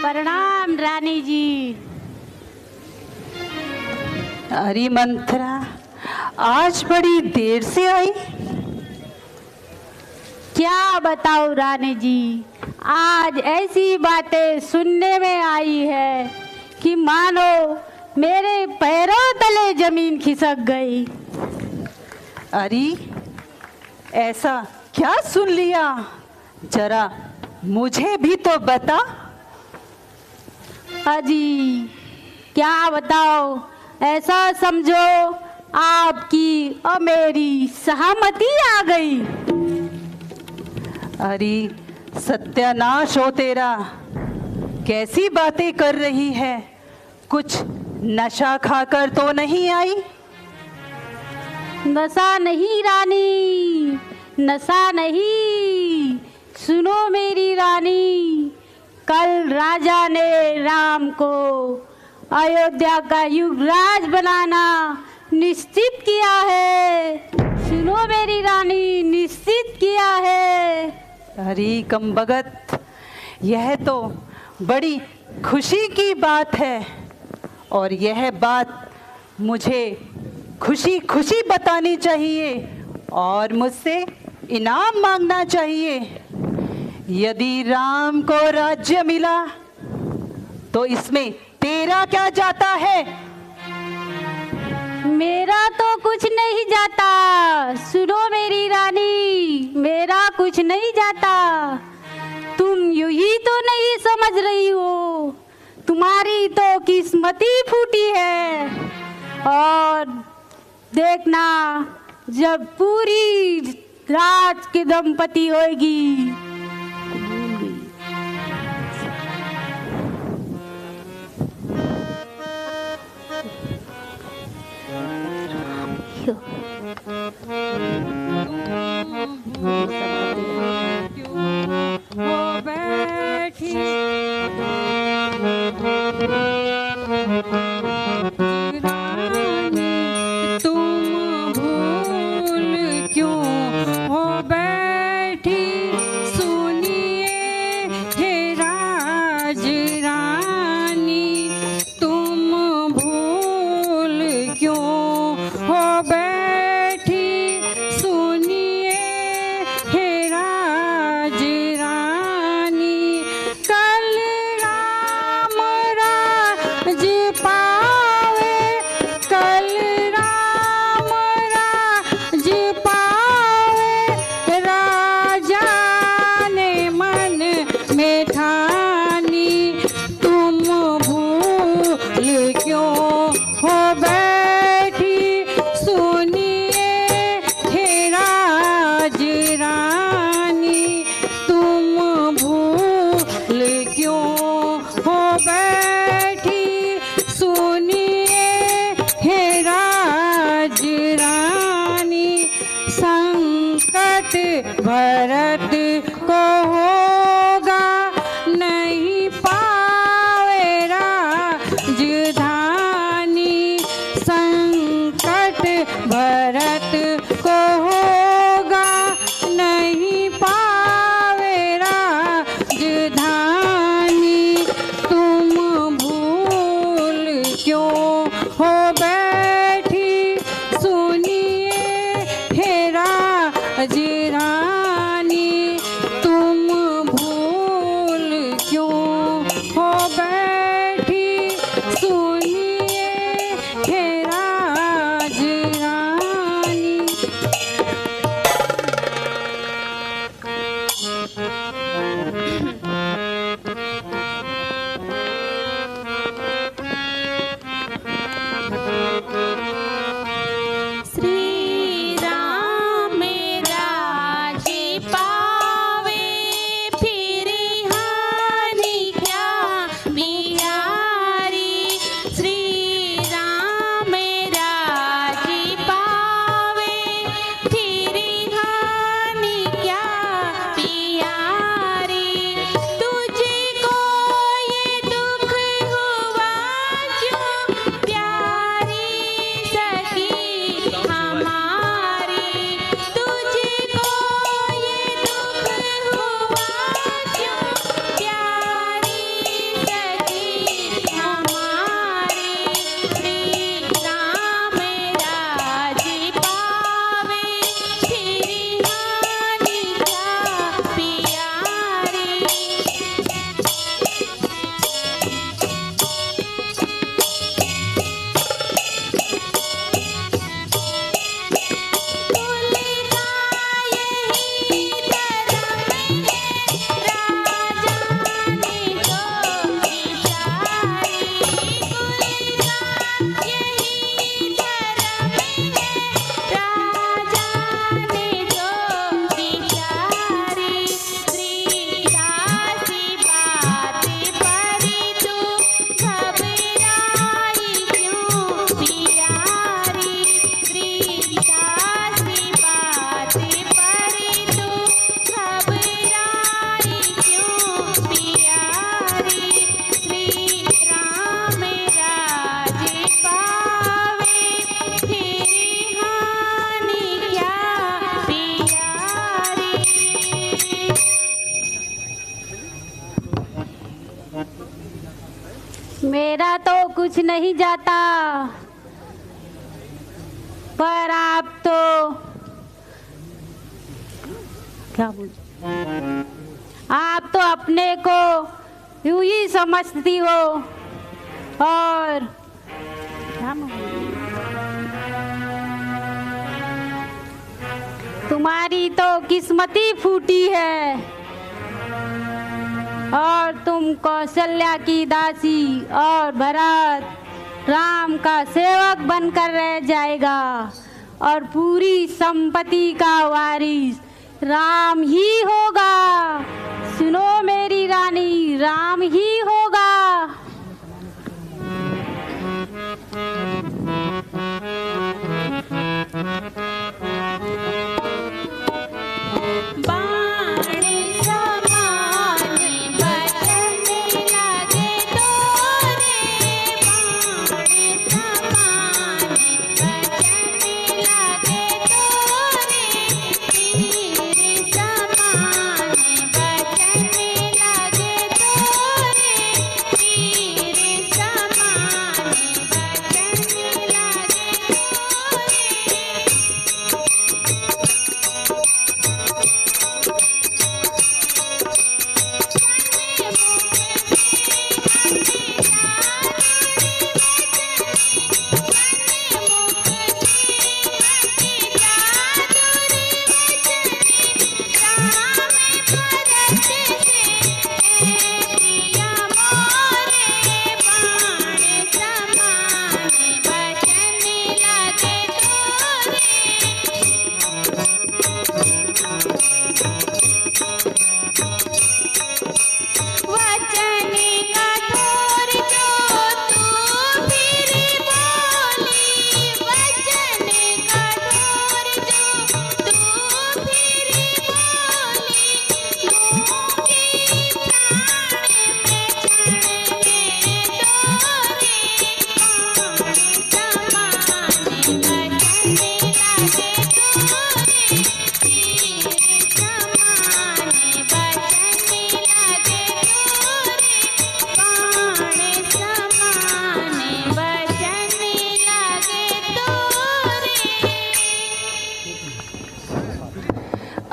प्रणाम रानी जी। अरे मंत्रा, आज बड़ी देर से आई। क्या बताऊं रानी जी, आज ऐसी बातें सुनने में आई है कि मानो मेरे पैरों तले जमीन खिसक गई। अरे ऐसा क्या सुन लिया, जरा मुझे भी तो बता। अजी क्या बताओ, ऐसा समझो आपकी और मेरी सहमति आ गई। अरे सत्यानाश हो तेरा, कैसी बातें कर रही है? कुछ नशा खाकर तो नहीं आई? नशा नहीं रानी, नशा नहीं। सुनो मेरी रानी, कल राजा ने राम को अयोध्या का युवराज बनाना निश्चित किया है। सुनो मेरी रानी, निश्चित किया है। अरे कमबख्त, यह तो बड़ी खुशी की बात है और यह बात मुझे खुशी खुशी बतानी चाहिए और मुझसे इनाम मांगना चाहिए। यदि राम को राज्य मिला तो इसमें तेरा क्या जाता है? मेरा तो कुछ नहीं जाता। सुनो मेरी रानी, मेरा कुछ नहीं जाता। तुम यूं ही तो नहीं समझ रही हो, तुम्हारी तो किस्मती फूटी है। और देखना, जब पूरी रात की दंपति होगी। भरत को होगा नहीं पावे राजधानी। संकट भरत को होगा नहीं पावे राजधानी। तुम भूल क्यों हो बैठी, सुनिए हे राजरानी। तुम भूल क्यों हो बैठी, सुनिए हे राजरानी। श्री राम राजी पावे, फिर हानि क्या बिहारी। श्री राम राजी पावे, फिर हानि क्या बिहारी। मेरा तो कुछ नहीं जाता, पर आप तो क्या बोल, आप तो अपने को यूं ही समझती हो और क्या तुम्हारी तो किस्मती फूटी है और तुम कौशल्या की दासी और भरत राम का सेवक बनकर रह जाएगा और पूरी संपत्ति का वारिस राम ही होगा। सुनो मेरी रानी, राम ही होगा।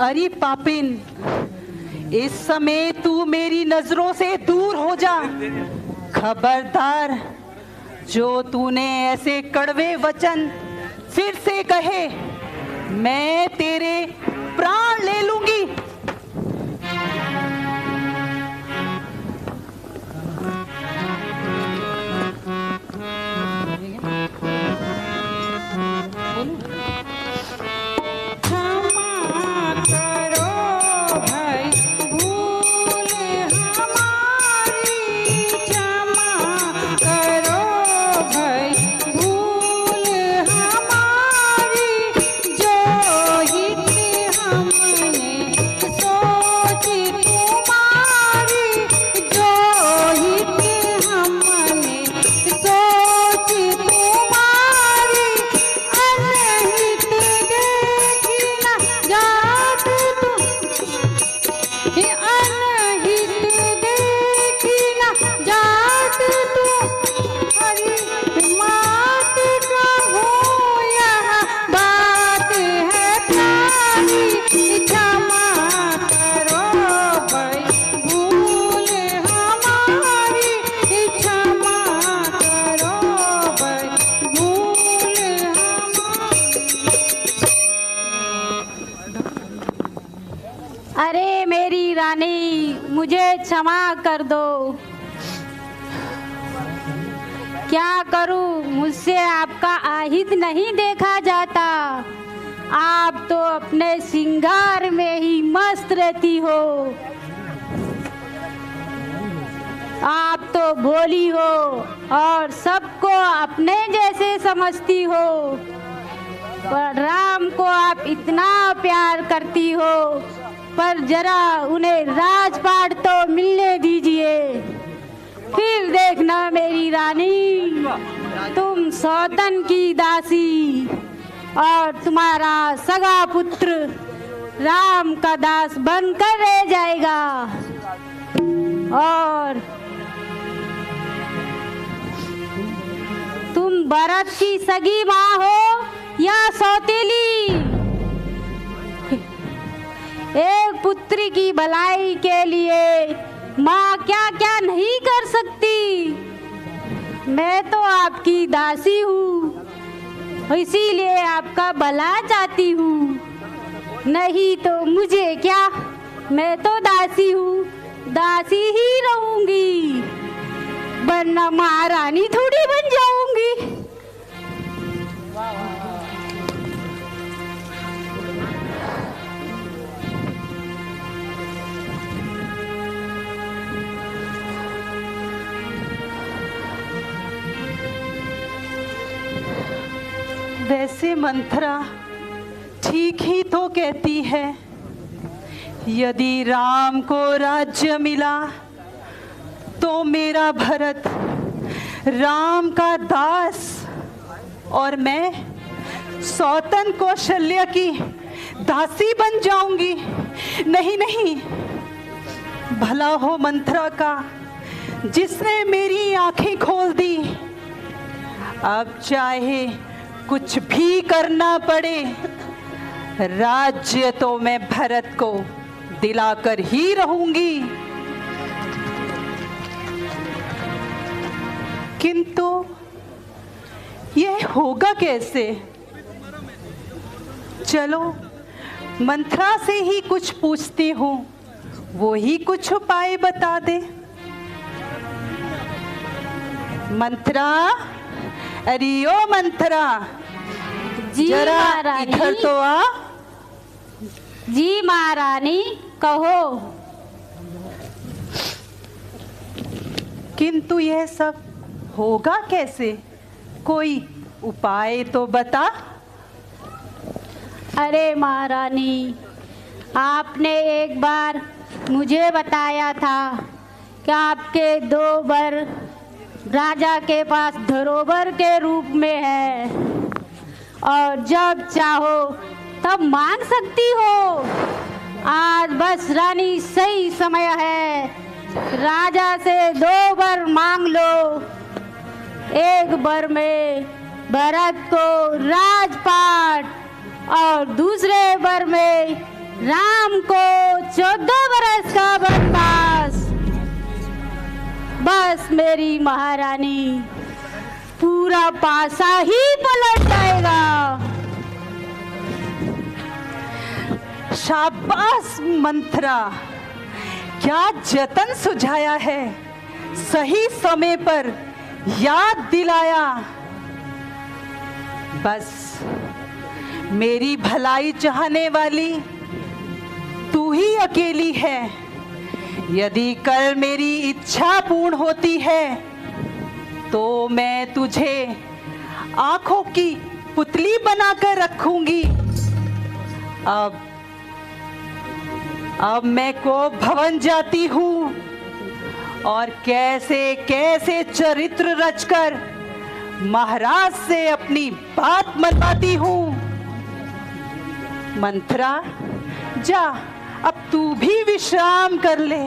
अरे पापिन, इस समय तू मेरी नजरों से दूर हो जा। खबरदार, जो तूने ऐसे कड़वे वचन फिर से कहे, मैं तेरे प्राण ले लूंगी। अरे मेरी रानी, मुझे क्षमा कर दो। क्या करूं, मुझसे आपका आहित नहीं देखा जाता। आप तो अपने श्रृंगार में ही मस्त रहती हो। आप तो भोली हो और सबको अपने जैसे समझती हो, पर राम को आप इतना प्यार करती हो, पर जरा उन्हें राजपाट तो मिलने दीजिए। फिर देखना मेरी रानी, तुम सौतन की दासी और तुम्हारा सगा पुत्र राम का दास बनकर रह जाएगा। और भरत की सगी माँ हो या सौतेली, एक पुत्री की भलाई के लिए माँ क्या क्या नहीं कर सकती। मैं तो आपकी दासी हूँ, इसीलिए आपका भला चाहती हूँ, नहीं तो मुझे क्या, मैं तो दासी हूँ, दासी ही रहूंगी, वरना महारानी थोड़ी बन जाऊंगी। वैसे मंथरा ठीक ही तो कहती है, यदि राम को राज्य मिला तो मेरा भरत राम का दास और मैं सौतन कौशल्या की दासी बन जाऊंगी। नहीं नहीं, भला हो मंथरा का जिसने मेरी आंखें खोल दी। अब चाहे कुछ भी करना पड़े, राज्य तो मैं भरत को दिलाकर ही रहूंगी। किंतु यह होगा कैसे? चलो मंथरा से ही कुछ पूछती हूँ, वो ही कुछ उपाय बता दे। मंथरा, अरे ओ मंथरा, जी जरा महारानी। इधर तो आ। जी महारानी, कहो। किंतु यह सब होगा कैसे? कोई उपाय तो बता। अरे महारानी, आपने एक बार मुझे बताया था कि आपके 2 वर राजा के पास धरोहर के रूप में है और जब चाहो तब मांग सकती हो। आज बस रानी सही समय है, राजा से 2 वर मांग लो। एक वर में भरत को राजपाट और दूसरे वर में राम को 14 बरस का वनवास। बस मेरी महारानी, पूरा पासा ही पलट जाएगा। शाबाश मंथरा, क्या जतन सुझाया है, सही समय पर याद दिलाया। बस मेरी भलाई चाहने वाली तू ही अकेली है। यदि कल मेरी इच्छा पूर्ण होती है तो मैं तुझे आंखों की पुतली बनाकर रखूंगी। अब मैं कोप भवन जाती हूँ और कैसे कैसे चरित्र रचकर महाराज से अपनी बात मनवाती हूँ। मंथरा, जा अब तू भी विश्राम कर ले।